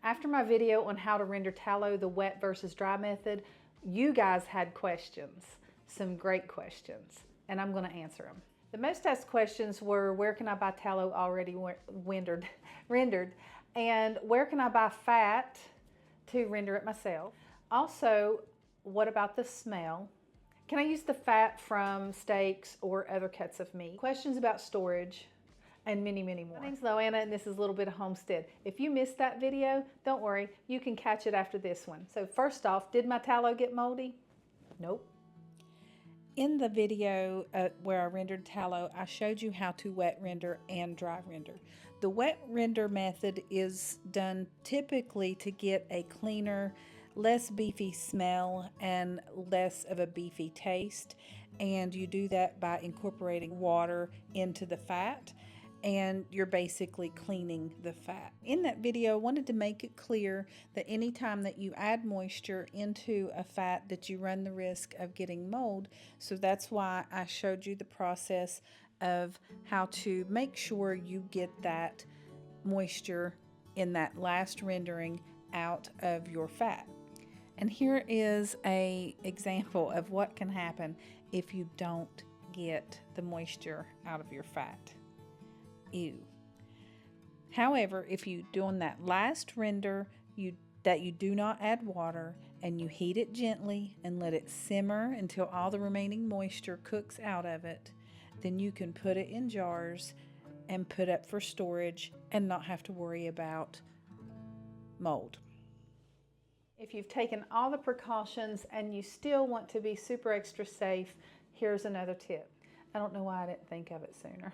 After my video on how to render tallow, the wet versus dry method, you guys had questions, some great questions, and I'm going to answer them. The most asked questions were, where can I buy tallow already rendered, and where can I buy fat to render it myself? Also, what about the smell? Can I use the fat from steaks or other cuts of meat? Questions about storage, and many, many more. My name's Loanna, and this is a little bit of homestead. If you missed that video, don't worry, you can catch it after this one. So first off, did my tallow get moldy? Nope. In the video where I rendered tallow, I showed you how to wet render and dry render. The wet render method is done typically to get a cleaner, less beefy smell and less of a beefy taste. And you do that by incorporating water into the fat, and you're basically cleaning the fat. In that video, I wanted to make it clear that anytime that you add moisture into a fat that you run the risk of getting mold. So that's why I showed you the process of how to make sure you get that moisture in that last rendering out of your fat. And here is an example of what can happen if you don't get the moisture out of your fat. Ew. However, if you do on that last render that you do not add water and you heat it gently and let it simmer until all the remaining moisture cooks out of it, then you can put it in jars and put up for storage and not have to worry about mold. If you've taken all the precautions and you still want to be super extra safe, here's another tip. I don't know why I didn't think of it sooner.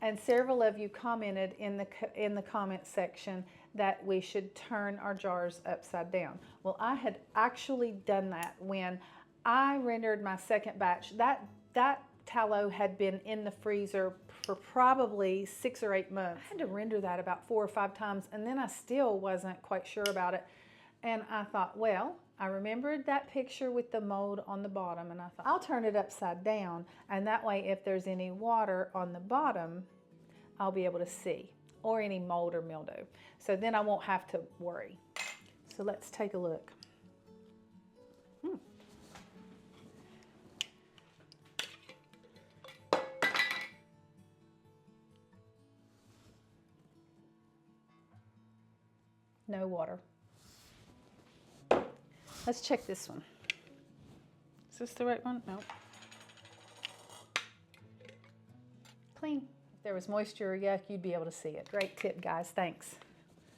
And several of you commented in the comment section that we should turn our jars upside down. Well, I had actually done that when I rendered my second batch. That tallow had been in the freezer for probably 6 or 8 months. I had to render that about 4 or 5 times, and then I still wasn't quite sure about it. And I thought, well, I remembered that picture with the mold on the bottom, and I thought, I'll turn it upside down, and that way if there's any water on the bottom, I'll be able to see, or any mold or mildew. So then I won't have to worry. So let's take a look. No water. Let's check this one. Is this the right one? No. Clean. If there was moisture or yuck, you'd be able to see it. Great tip, guys. Thanks.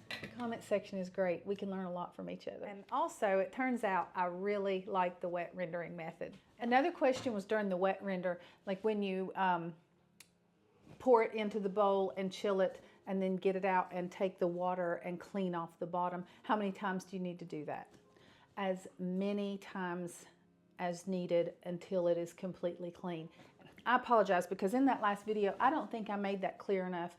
The comment section is great. We can learn a lot from each other. And also, it turns out I really like the wet rendering method. Another question was during the wet render, like when you pour it into the bowl and chill it and then get it out and take the water and clean off the bottom. How many times do you need to do that? As many times as needed until it is completely clean. I apologize because in that last video, I don't think I made that clear enough.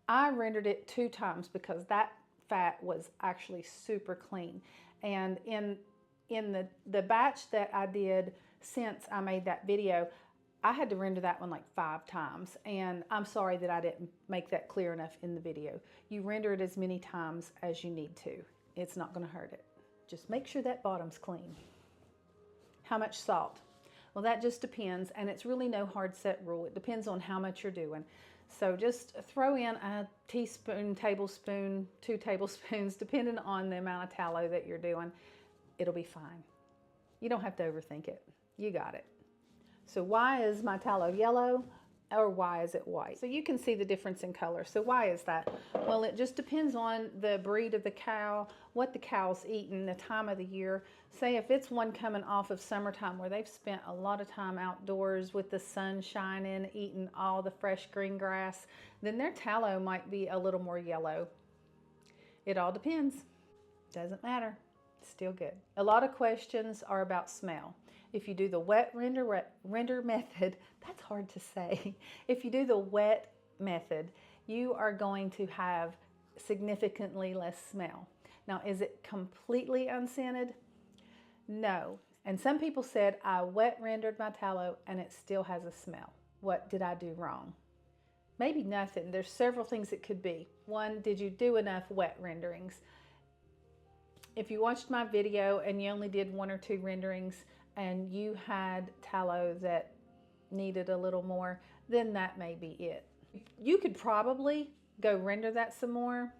I rendered it 2 times because that fat was actually super clean. And in the batch that I did since I made that video, I had to render that one like 5 times. And I'm sorry that I didn't make that clear enough in the video. You render it as many times as you need to. It's not going to hurt it. Just make sure that bottom's clean. How much salt? Well, that just depends, and it's really no hard set rule. It depends on how much you're doing. So just throw in a teaspoon, tablespoon, 2 tablespoons, depending on the amount of tallow that you're doing. It'll be fine. You don't have to overthink it. You got it. So why is my tallow yellow? Or why is it white? So you can see the difference in color. So why is that? Well, it just depends on the breed of the cow, what the cow's eating, the time of the year. Say if it's one coming off of summertime where they've spent a lot of time outdoors with the sun shining, eating all the fresh green grass, then their tallow might be a little more yellow. It all depends. Doesn't matter. It's still good. A lot of questions are about smell. If you do the wet render method, that's hard to say. If you do the wet method, you are going to have significantly less smell. Now, is it completely unscented? No. And some people said, I wet rendered my tallow and it still has a smell. What did I do wrong? Maybe nothing. There's several things it could be. One, did you do enough wet renderings? If you watched my video and you only did 1 or 2 renderings and you had tallow that needed a little more, then that may be it. You could probably go render that some more,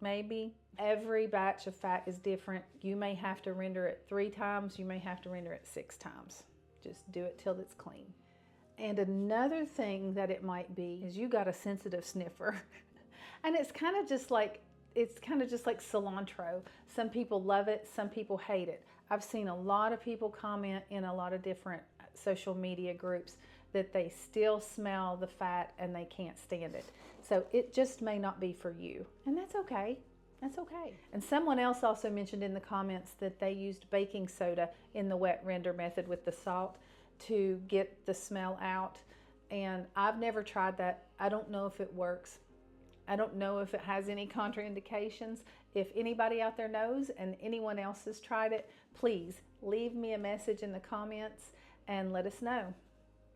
maybe. Every batch of fat is different. You may have to render it 3 times, you may have to render it 6 times. Just do it till it's clean. And another thing that it might be is you got a sensitive sniffer. And it's kind of just like cilantro. Some people love it, some people hate it. I've seen a lot of people comment in a lot of different social media groups that they still smell the fat and they can't stand it. So it just may not be for you, and that's okay. That's okay. And someone else also mentioned in the comments that they used baking soda in the wet render method with the salt to get the smell out. And I've never tried that. I don't know if it works. I don't know if it has any contraindications. If anybody out there knows and anyone else has tried it, please leave me a message in the comments and let us know.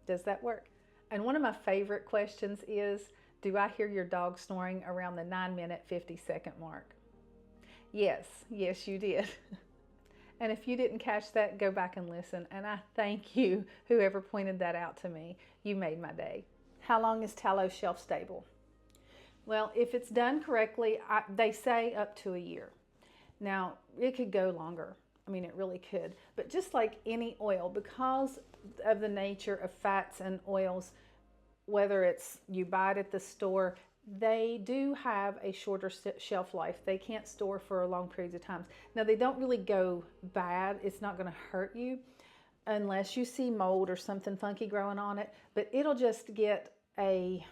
Does that work? And one of my favorite questions is, do I hear your dog snoring around the 9-minute, 50-second mark? Yes, yes you did. And if you didn't catch that, go back and listen. And I thank you, whoever pointed that out to me. You made my day. How long is tallow shelf stable? Well, if it's done correctly, they say up to a year. Now, it could go longer. I mean, it really could. But just like any oil, because of the nature of fats and oils, whether it's you buy it at the store, they do have a shorter shelf life. They can't store for long periods of time. Now, they don't really go bad. It's not going to hurt you unless you see mold or something funky growing on it, but it'll just get a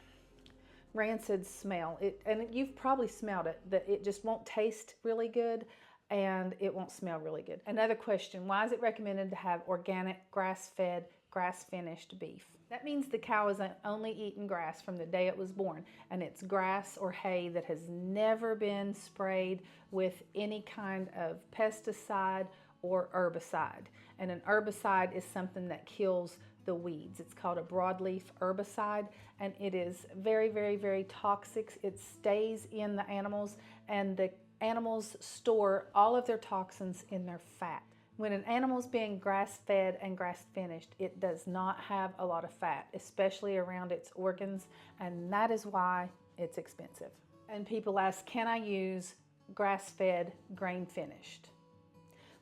rancid smell. And you've probably smelled it, that it just won't taste really good and it won't smell really good. Another question, why is it recommended to have organic, grass-fed, grass-finished beef? That means the cow has only eaten grass from the day it was born, and it's grass or hay that has never been sprayed with any kind of pesticide or herbicide. And an herbicide is something that kills the weeds. It's called a broadleaf herbicide, and it is very, very, very toxic. It stays in the animals, and the animals store all of their toxins in their fat. When an animal's being grass-fed and grass-finished, it does not have a lot of fat, especially around its organs, and that is why it's expensive. And people ask, can I use grass-fed, grain-finished?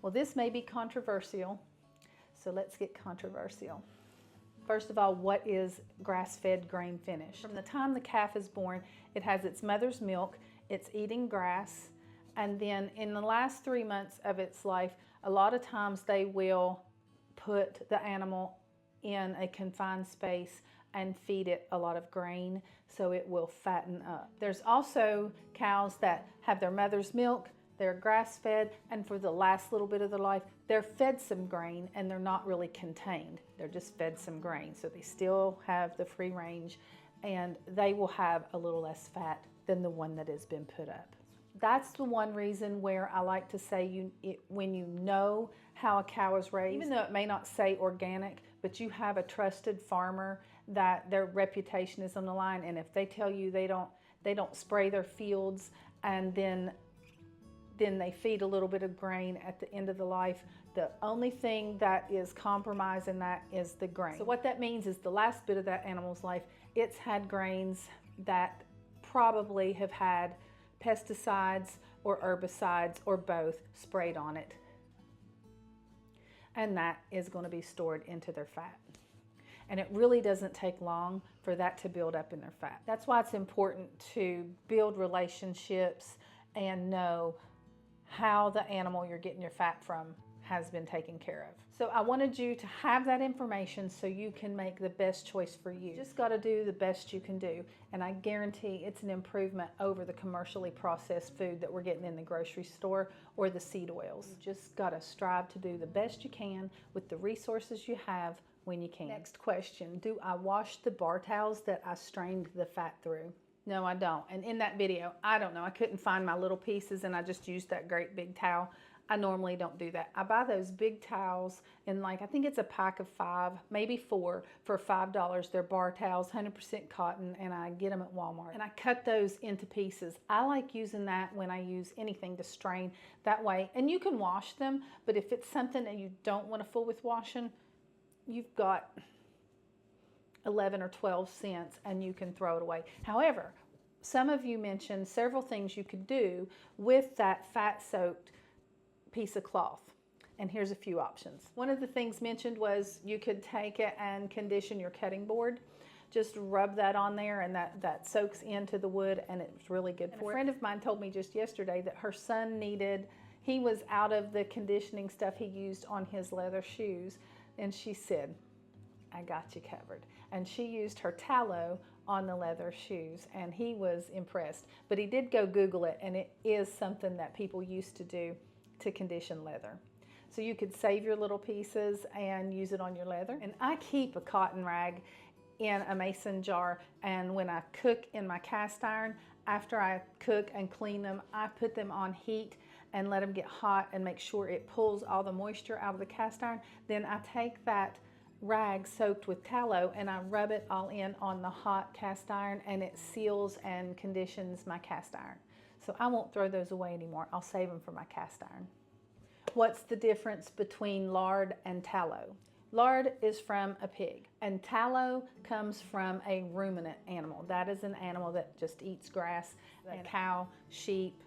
Well, this may be controversial, so let's get controversial. First of all, what is grass-fed, grain-finished? From the time the calf is born, it has its mother's milk, it's eating grass, and then in the last 3 months of its life, a lot of times they will put the animal in a confined space and feed it a lot of grain so it will fatten up. There's also cows that have their mother's milk, they're grass-fed, and for the last little bit of their life, they're fed some grain and they're not really contained. They're just fed some grain, so they still have the free range and they will have a little less fat than the one that has been put up. That's the one reason where I like to say when you know how a cow is raised, even though it may not say organic, but you have a trusted farmer that their reputation is on the line, and if they tell you they don't spray their fields and then they feed a little bit of grain at the end of the life, the only thing that is compromising that is the grain. So what that means is the last bit of that animal's life, it's had grains that probably have had pesticides or herbicides or both sprayed on it. And that is going to be stored into their fat. And it really doesn't take long for that to build up in their fat. That's why it's important to build relationships and know how the animal you're getting your fat from has been taken care of. So I wanted you to have that information so you can make the best choice for you. You just got to do the best you can do, and I guarantee it's an improvement over the commercially processed food that we're getting in the grocery store or the seed oils. You just got to strive to do the best you can with the resources you have when you can. Next question, do I wash the bar towels that I strained the fat through? No, I don't. And in that video, I don't know, I couldn't find my little pieces and I just used that great big towel. I normally don't do that. I buy those big towels and I think it's a pack of 5, maybe 4 for $5. They're bar towels, 100% cotton, and I get them at Walmart. And I cut those into pieces. I like using that when I use anything to strain that way. And you can wash them, but if it's something that you don't want to fool with washing, you've got 11 or 12 cents and you can throw it away. However, some of you mentioned several things you could do with that fat soaked piece of cloth. And here's a few options. One of the things mentioned was you could take it and condition your cutting board. Just rub that on there and that soaks into the wood and it's really good for it. A friend of mine told me just yesterday that her son he was out of the conditioning stuff he used on his leather shoes, and she said, I got you covered. And she used her tallow on the leather shoes and he was impressed. But he did go Google it, and it is something that people used to do to condition leather. So you could save your little pieces and use it on your leather. And I keep a cotton rag in a mason jar, and when I cook in my cast iron, after I cook and clean them, I put them on heat and let them get hot and make sure it pulls all the moisture out of the cast iron. Then I take that rag soaked with tallow and I rub it all in on the hot cast iron, and it seals and conditions my cast iron. So I won't throw those away anymore. I'll save them for my cast iron. What's the difference between lard and tallow? Lard is from a pig, and tallow comes from a ruminant animal. That is an animal that just eats grass. A cow, sheep,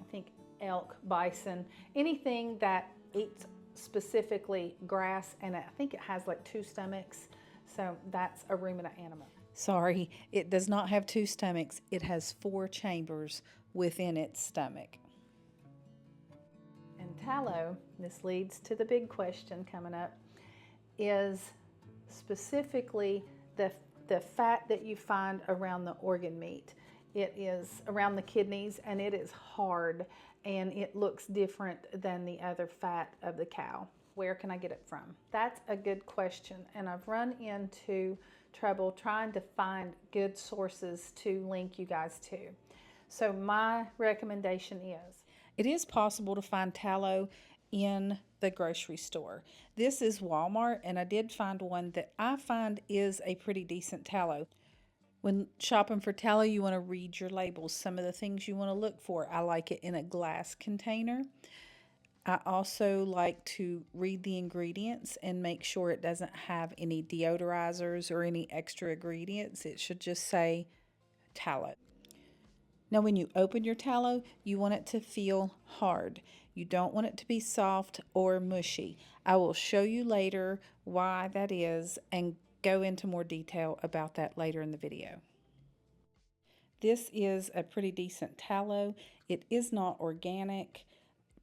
I think elk, bison, anything that eats specifically grass, and I think it has like 2 stomachs. So that's a ruminant animal. Sorry, it does not have 2 stomachs. It has 4 chambers within its stomach. And tallow, this leads to the big question coming up, is specifically the fat that you find around the organ meat. It is around the kidneys, and it is hard, and it looks different than the other fat of the cow. Where can I get it from? That's a good question, and I've run into trouble trying to find good sources to link you guys to. So my recommendation is, it is possible to find tallow in the grocery store. This is Walmart, and I did find one that I find is a pretty decent tallow. When shopping for tallow, you want to read your labels. Some of the things you want to look for. I like it in a glass container. I also like to read the ingredients and make sure it doesn't have any deodorizers or any extra ingredients. It should just say tallow. Now, when you open your tallow, you want it to feel hard. You don't want it to be soft or mushy. I will show you later why that is and go into more detail about that later in the video. This is a pretty decent tallow. It is not organic,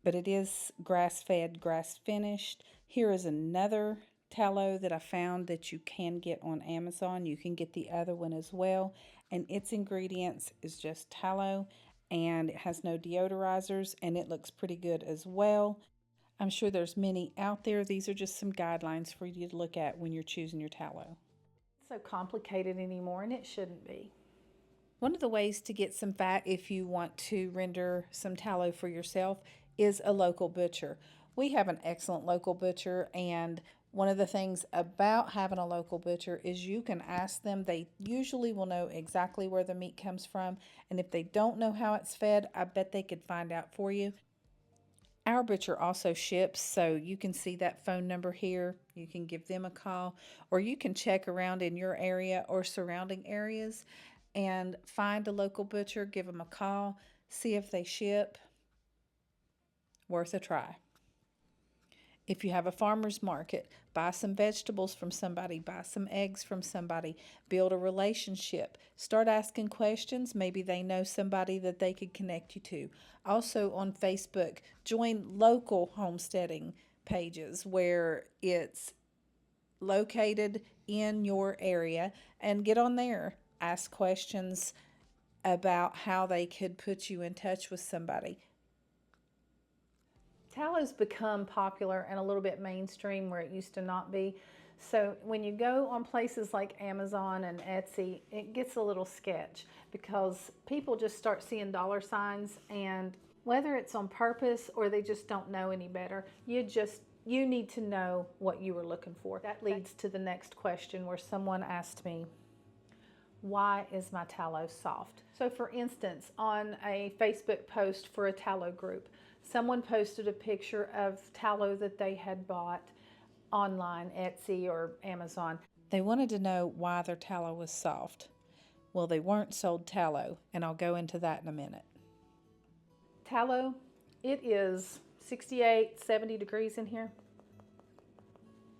but it is grass-fed, grass-finished. Here is another tallow that I found that you can get on Amazon. You can get the other one as well, and its ingredients is just tallow, and it has no deodorizers, and it looks pretty good as well. I'm sure there's many out there. These are just some guidelines for you to look at when you're choosing your tallow. It's so complicated anymore, and it shouldn't be. One of the ways to get some fat if you want to render some tallow for yourself is a local butcher. We have an excellent local butcher, and one of the things about having a local butcher is you can ask them. They usually will know exactly where the meat comes from, and if they don't know how it's fed, I bet they could find out for you. Our butcher also ships, so you can see that phone number here. You can give them a call, or you can check around in your area or surrounding areas and find a local butcher, give them a call, see if they ship. Worth a try. If you have a farmer's market, buy some vegetables from somebody, buy some eggs from somebody, build a relationship, start asking questions. Maybe they know somebody that they could connect you to. Also on Facebook, join local homesteading pages where it's located in your area, and get on there. Ask questions about how they could put you in touch with somebody. Tallow's become popular and a little bit mainstream where it used to not be. So when you go on places like Amazon and Etsy, it gets a little sketch because people just start seeing dollar signs and Whether it's on purpose or they just don't know any better, you need to know what you were looking for. That leads to the next question where someone asked me, why is my tallow soft? So for instance, on a Facebook post for a tallow group, someone posted a picture of tallow that they had bought online, Etsy or Amazon. They wanted to know why their tallow was soft. Well, they weren't sold tallow, and I'll go into that in a minute. Tallow, it is 68, 70 degrees in here.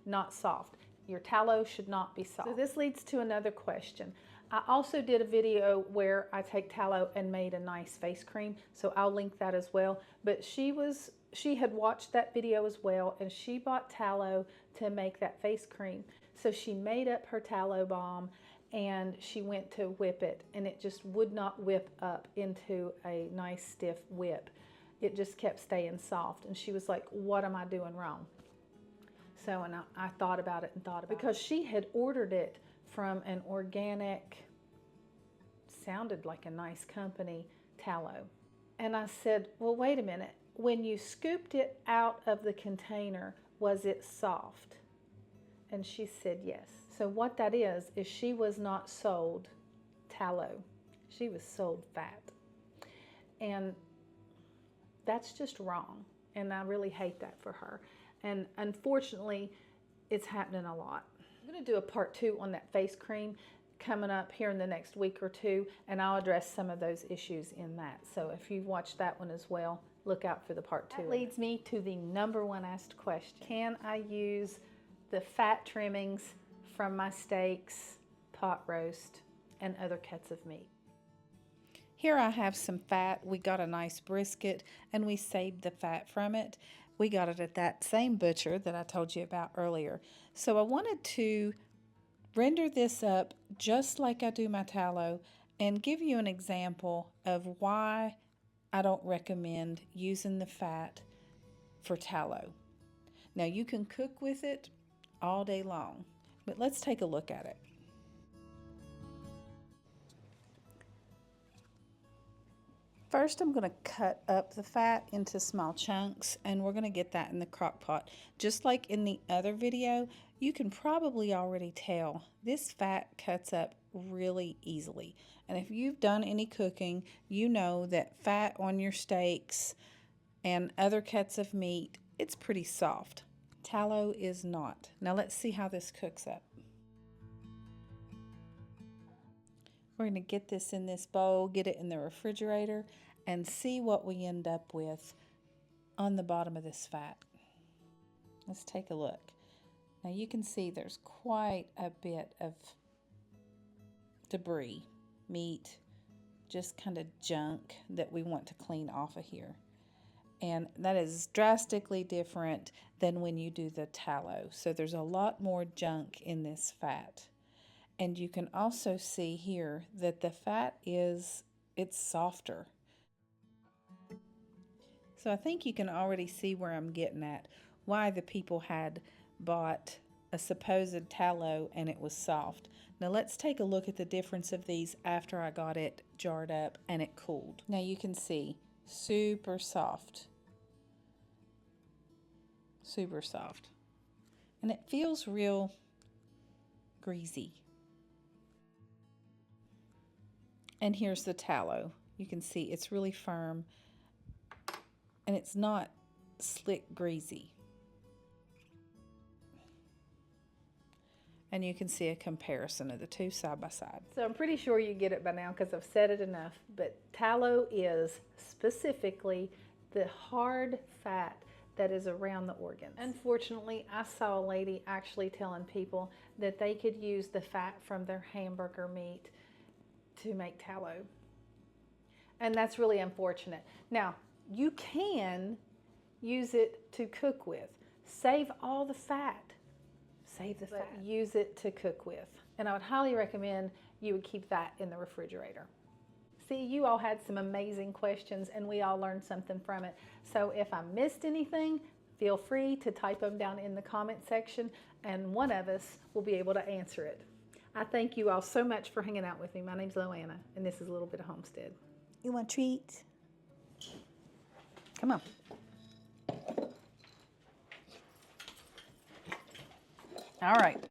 Not soft. Your tallow should not be soft. So this leads to another question. I also did a video where I take tallow and made a nice face cream, so I'll link that as well. But she had watched that video as well, and she bought tallow to make that face cream. So she made up her tallow balm and she went to whip it, and it just would not whip up into a nice stiff whip. It just kept staying soft, and she was like, what am I doing wrong? So, and I thought about it and thought about it. Because she had ordered it from an organic, sounded like a nice company, tallow. And I said, well, wait a minute. When you scooped it out of the container, was it soft? And she said yes. So what that is she was not sold tallow. She was sold fat. And that's just wrong. And I really hate that for her. And unfortunately, it's happening a lot. I'm going to do a part 2 on that face cream coming up here in the next week or two, and I'll address some of those issues in that. So if you've watched that one as well, look out for the part 2. That leads me to the number one asked question. Can I use the fat trimmings from my steaks, pot roast, and other cuts of meat? Here I have some fat. We got a nice brisket, and we saved the fat from it. We got it at that same butcher that I told you about earlier. So I wanted to render this up just like I do my tallow and give you an example of why I don't recommend using the fat for tallow. Now you can cook with it all day long, but let's take a look at it. First, I'm going to cut up the fat into small chunks, and we're going to get that in the crock pot. Just like in the other video, you can probably already tell this fat cuts up really easily. And if you've done any cooking, you know that fat on your steaks and other cuts of meat, it's pretty soft. Tallow is not. Now let's see how this cooks up. We're going to get this in this bowl, get it in the refrigerator, and see what we end up with on the bottom of this fat. Let's take a look. Now you can see there's quite a bit of debris, meat, just kind of junk that we want to clean off of here. And that is drastically different than when you do the tallow. So there's a lot more junk in this fat. And you can also see here that the fat it's softer. So I think you can already see where I'm getting at, why the people had bought a supposed tallow and it was soft. Now let's take a look at the difference of these after I got it jarred up and it cooled. Now you can see super soft. Super soft. And it feels real greasy. And here's the tallow. You can see it's really firm and it's not slick greasy. And you can see a comparison of the two side by side. So I'm pretty sure you get it by now because I've said it enough, but tallow is specifically the hard fat that is around the organs. Unfortunately, I saw a lady actually telling people that they could use the fat from their hamburger meat to make tallow. And that's really unfortunate. Now, you can use it to cook with. Save all the fat. Save the fat. Use it to cook with. And I would highly recommend you would keep that in the refrigerator. See, you all had some amazing questions and we all learned something from it. So if I missed anything, feel free to type them down in the comment section and one of us will be able to answer it. I thank you all so much for hanging out with me. My name's Loanna and this is A Little Bit of Homestead. You want a treat? Come on. All right.